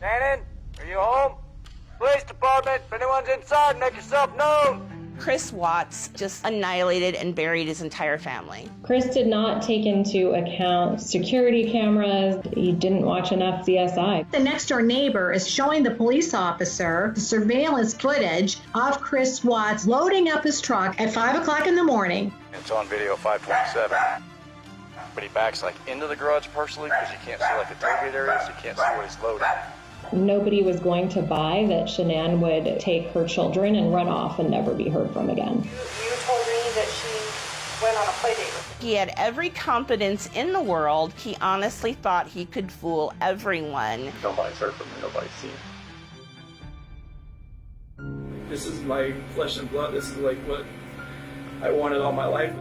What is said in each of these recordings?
Shanann, are you home? Police department, if anyone's inside, make yourself known. Chris Watts just annihilated and buried his entire family. Chris did not take into account security cameras. He didn't watch enough CSI. The next door neighbor is showing the police officer the surveillance footage of Chris Watts loading up his truck at 5 o'clock in the morning. It's on video 527. But he backs like into the garage partially because you can't see like the tailgate area, so you can't see what he's loading. Nobody was going to buy that Shanann would take her children and run off and never be heard from again. You told me that she went on a play date with He had every confidence in the world. He honestly thought he could fool everyone. Nobody's heard from me, nobody's seen. This is my flesh and blood. This is like what I wanted all my life.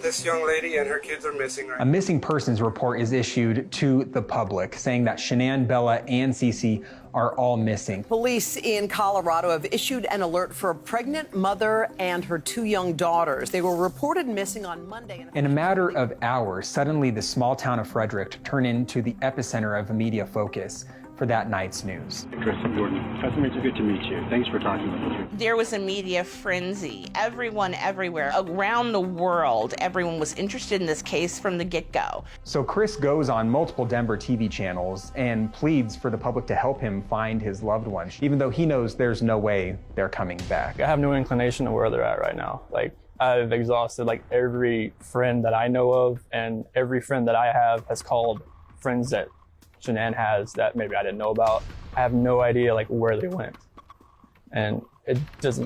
This young lady and her kids are missing. A missing persons report is issued to the public saying that Shanann, Bella, and Cece are all missing. Police in Colorado have issued an alert for a pregnant mother and her 2 young daughters. They were reported missing on Monday. In a matter of hours, suddenly the small town of Frederick turned into the epicenter of media focus for that night's news. Chris and Jordan, nice to meet you. Good to meet you. Thanks for talking with me. There was a media frenzy. Everyone, everywhere, around the world, everyone was interested in this case from the get-go. So Chris goes on multiple Denver TV channels and pleads for the public to help him find his loved one, even though he knows there's no way they're coming back. I have no inclination of where they're at right now. Like, I've exhausted like every friend that I know of, and every friend that I have has called friends that Shanann has that maybe I didn't know about. I have no idea like where they went. And it's just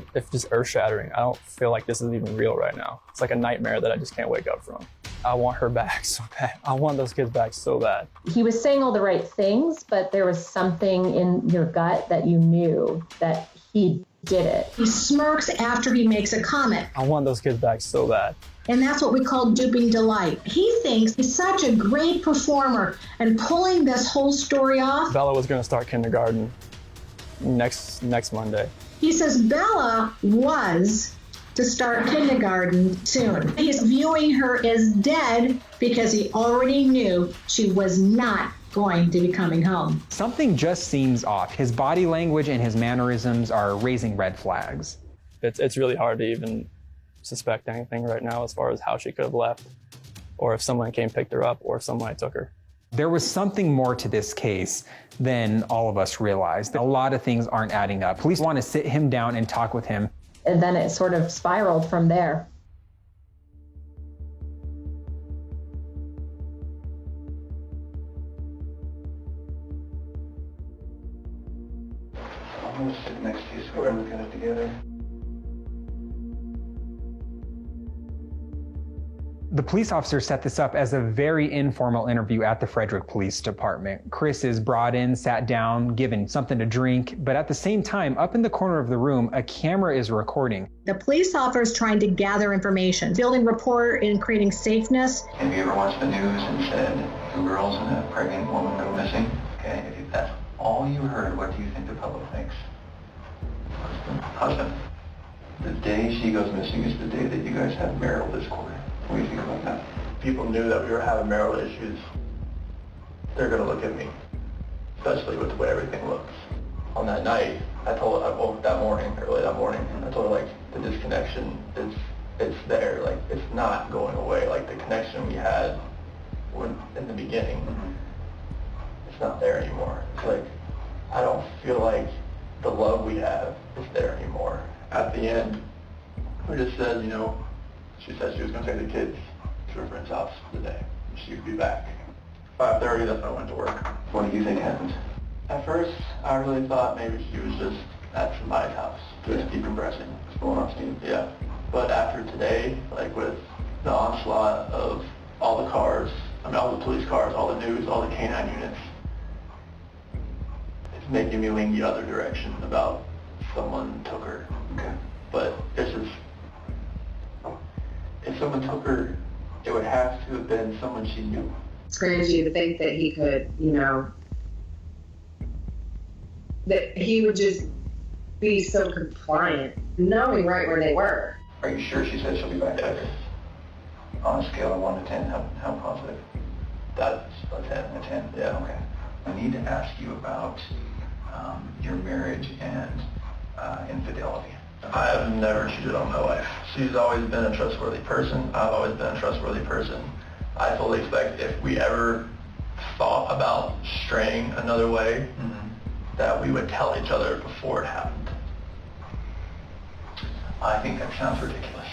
earth shattering. I don't feel like this is even real right now. It's like a nightmare that I just can't wake up from. I want her back so bad. I want those kids back so bad. He was saying all the right things, but there was something in your gut that you knew that he did it. He smirks after he makes a comment. I want those kids back so bad. And that's what we call duping delight. He thinks he's such a great performer and pulling this whole story off. Bella was going to start kindergarten next Monday. He says Bella was to start kindergarten soon. He's viewing her as dead because he already knew she was not going to be coming home. Something just seems off. His body language and his mannerisms are raising red flags. It's really hard to even suspect anything right now as far as how she could have left, or if someone came picked her up, or if someone took her. There was something more to this case than all of us realized. A lot of things aren't adding up. Police want to sit him down and talk with him. And then it sort of spiraled from there. I'm going to sit next to you so we're looking at it together. The police officer set this up as a very informal interview at the Frederick Police Department. Chris is brought in, sat down, given something to drink, but at the same time, up in the corner of the room, a camera is recording. The police officer is trying to gather information, building rapport and creating safeness. Have you ever watched the news and said 2 girls and a pregnant woman go missing? Okay, if that's all you heard, what do you think the public thinks? Husband. The day she goes missing is the day that you guys have marital discord. What do you think about that? People knew that we were having marital issues. They're going to look at me, especially with the way everything looks. On that night, I woke that morning, early that morning, I told her, like, the disconnection, it's there. Like, it's not going away. Like, the connection we had in the beginning, it's not there anymore. It's like, I don't feel like the love we have is there anymore. At the end, we just said, you know, she said she was going to take the kids to her friend's house for the day. She would be back. 5:30, that's when I went to work. What do you think happened? At first, I really thought maybe she was just at somebody's house, just decompressing. What's going on, Steve? Yeah. But after today, like with the onslaught of all the cars, all the police cars, all the news, all the canine units, it's making me lean the other direction about someone took her. Okay. But this is, if someone took her, it would have to have been someone she knew. It's crazy to think that he could, that he would just be so compliant, knowing right where they were. Are you sure she said she'll be back later? On a scale of 1 to 10, how positive? That's a 10. A 10? Yeah. Okay. I need to ask you about your marriage and infidelity. I have never cheated on my wife. She's always been a trustworthy person. I've always been a trustworthy person. I fully expect if we ever thought about straying another way, that we would tell each other before it happened. I think that sounds ridiculous.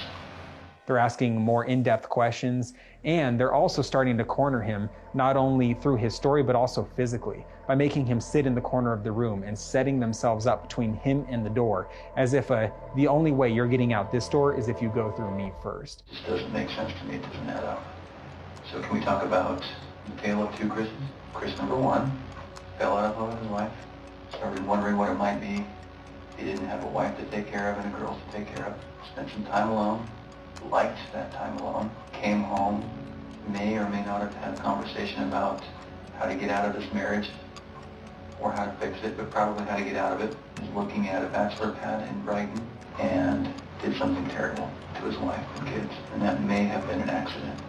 They're asking more in-depth questions, and they're also starting to corner him, not only through his story, but also physically, by making him sit in the corner of the room and setting themselves up between him and the door, as if the only way you're getting out this door is if you go through me first. This doesn't make sense to me. It doesn't add up. So can we talk about the tale of two Chris's? Chris number 1 fell out of love with his wife, started wondering what it might be. He didn't have a wife to take care of and a girl to take care of. Spent some time alone, liked that time alone, came home, may or may not have had a conversation about how to get out of this marriage or how to fix it, but probably how to get out of it. Was looking at a bachelor pad in Brighton and did something terrible to his wife and kids, and that may have been an accident.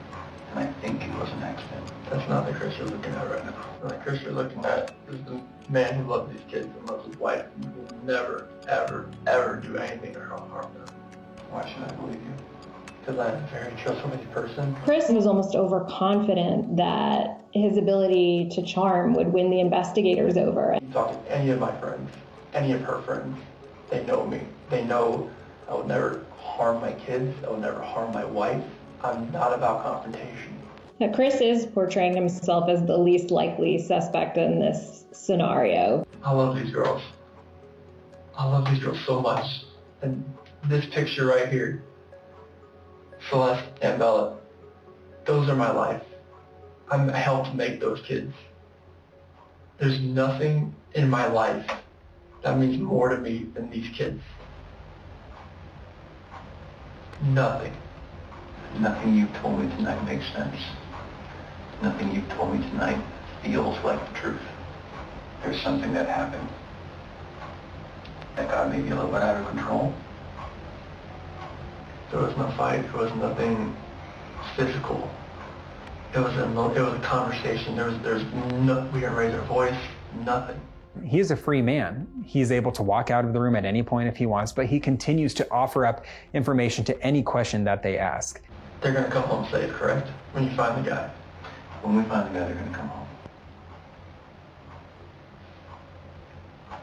And I think it was an accident. That's not the Chris you're looking at right now. The Chris you're looking at is the man who loves these kids and loves his wife and will never, ever, ever do anything to harm them. Why should I believe you? Because I'm a very trustworthy person. Chris was almost overconfident that his ability to charm would win the investigators over. You talk to any of my friends, any of her friends, they know me. They know I would never harm my kids. I would never harm my wife. I'm not about confrontation. Now, Chris is portraying himself as the least likely suspect in this scenario. I love these girls. I love these girls so much. And this picture right here, Celeste and Bella, those are my life. I helped make those kids. There's nothing in my life that means more to me than these kids. Nothing. Nothing you've told me tonight makes sense. Nothing you've told me tonight feels like the truth. There's something that happened that got maybe a little bit out of control. There was no fight. There was nothing physical. It was a conversation. There's no, we didn't raise our voice. Nothing. He is a free man. He's able to walk out of the room at any point if he wants, but he continues to offer up information to any question that they ask. They're going to come home safe, correct? When you find the guy. When we find the guy, they're going to come home.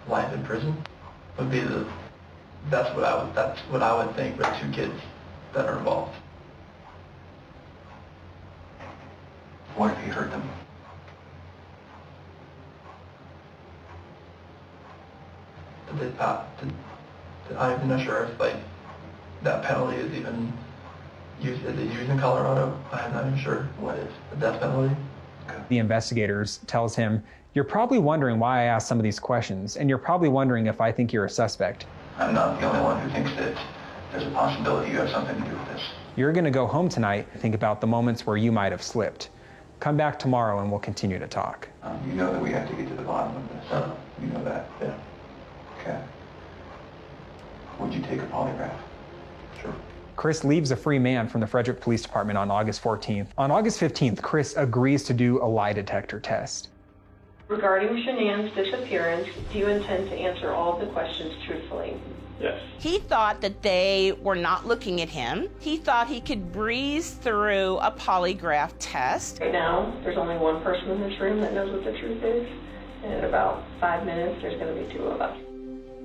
Life in prison would be that's what I would think with 2 kids that are involved. What if he hurt them? I'm not sure if that penalty is even used. Is it used in Colorado? I'm not even sure. What is the death penalty? The investigators tells him, "You're probably wondering why I asked some of these questions, and you're probably wondering if I think you're a suspect. I'm not the only one who thinks that there's a possibility you have something to do with this. You're going to go home tonight and think about the moments where you might have slipped. Come back tomorrow and we'll continue to talk." You know that we have to get to the bottom of this. You know that? Yeah. Okay. Would you take a polygraph? Sure. Chris leaves a free man from the Frederick Police Department on August 14th. On August 15th, Chris agrees to do a lie detector test. Regarding Shanann's disappearance, do you intend to answer all of the questions truthfully? Yes. He thought that they were not looking at him. He thought he could breeze through a polygraph test. Right now, there's only one person in this room that knows what the truth is. And in about 5 minutes, there's going to be 2 of us.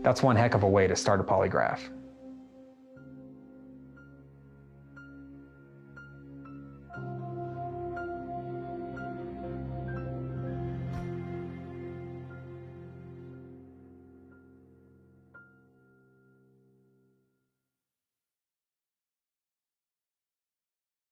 That's one heck of a way to start a polygraph.